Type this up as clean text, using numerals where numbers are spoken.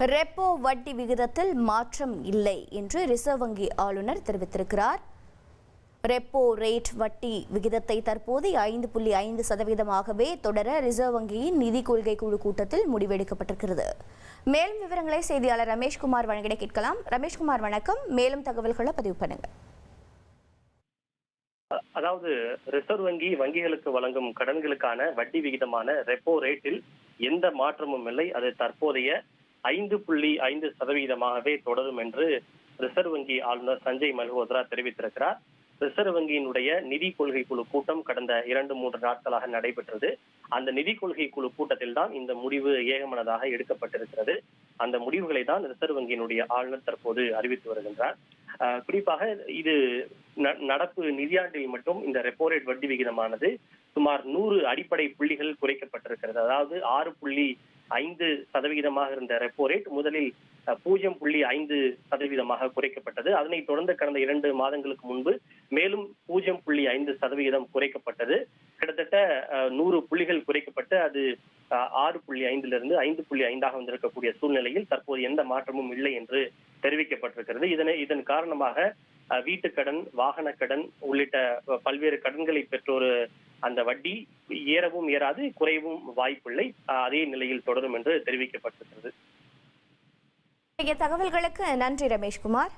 Repo வட்டி விகிதத்தில் மாற்றம் இல்லை என்று ரிசர்வ் வங்கி ஆளுநர் தெரிவித்திருக்கிறார். ரெப்போ ரேட் வட்டி விகிதத்தை தற்போது 5.5%ஆகவே தொடர ரிசர்வ் வங்கியின் நிதி கொள்கை குழு கூட்டத்தில் முடிவெடுக்கப்பட்டிருக்கிறது. மேலும் விவரங்களை செய்தியாளர் ரமேஷ்குமார் வழங்கிட கேட்கலாம். ரமேஷ்குமார் வணக்கம். மேலும் தகவல்களை பதிவு பண்ணுங்க. அதாவது ரிசர்வ் வங்கி வங்கிகளுக்கு வழங்கும் கடன்களுக்கான வட்டி விகிதமான ரெப்போ ரேட்டில் எந்த மாற்றமும் இல்லை. அது தற்போதைய 5.5%ஆகவே தொடரும் என்று ரிசர்வ் வங்கி ஆளுநர் சஞ்சய் மல்ஹோத்ரா தெரிவித்திருக்கிறார். ரிசர்வ் வங்கியினுடைய நிதி கொள்கை குழு கூட்டம் கடந்த 2-3 நாட்களாக நடைபெற்றது. அந்த நிதி கொள்கை குழு கூட்டத்தில் தான் இந்த முடிவு ஏகமனதாக எடுக்கப்பட்டிருக்கிறது. அந்த முடிவுகளை தான் ரிசர்வ் வங்கியினுடைய ஆளுநர் தற்போது அறிவித்து வருகின்றார். குறிப்பாக இது நடப்பு நிதியாண்டில் மட்டும் இந்த ரெப்போ ரேட் வட்டி விகிதமானது சுமார் 100 அடிப்படை புள்ளிகள் குறைக்கப்பட்டிருக்கிறது. அதாவது 6.5% இருந்த ரெப்போ ரேட் முதலில் 0.5% குறைக்கப்பட்டது. அதனைத் தொடர்ந்து கடந்த 2 மாதங்களுக்கு முன்பு மேலும் 0.5% குறைக்கப்பட்டது. கிட்டத்தட்ட 100 புள்ளிகள் குறைக்கப்பட்டு அது 6.5 5.5 வந்திருக்கக்கூடிய சூழ்நிலையில் தற்போது எந்த மாற்றமும் இல்லை என்று தெரிவிக்கப்பட்டிருக்கிறது. இதன் காரணமாக வீட்டுக்கடன், வாகன கடன் உள்ளிட்ட பல்வேறு கடன்களை பெற்றோர் அந்த வட்டி ஏறவும் ஏறாது, குறையவும் வாய்ப்பில்லை. அதே நிலையில் தொடரும் என்று தெரிவிக்கப்பட்டிருக்கிறது. தகவல்களுக்கு நன்றி ரமேஷ்குமார்.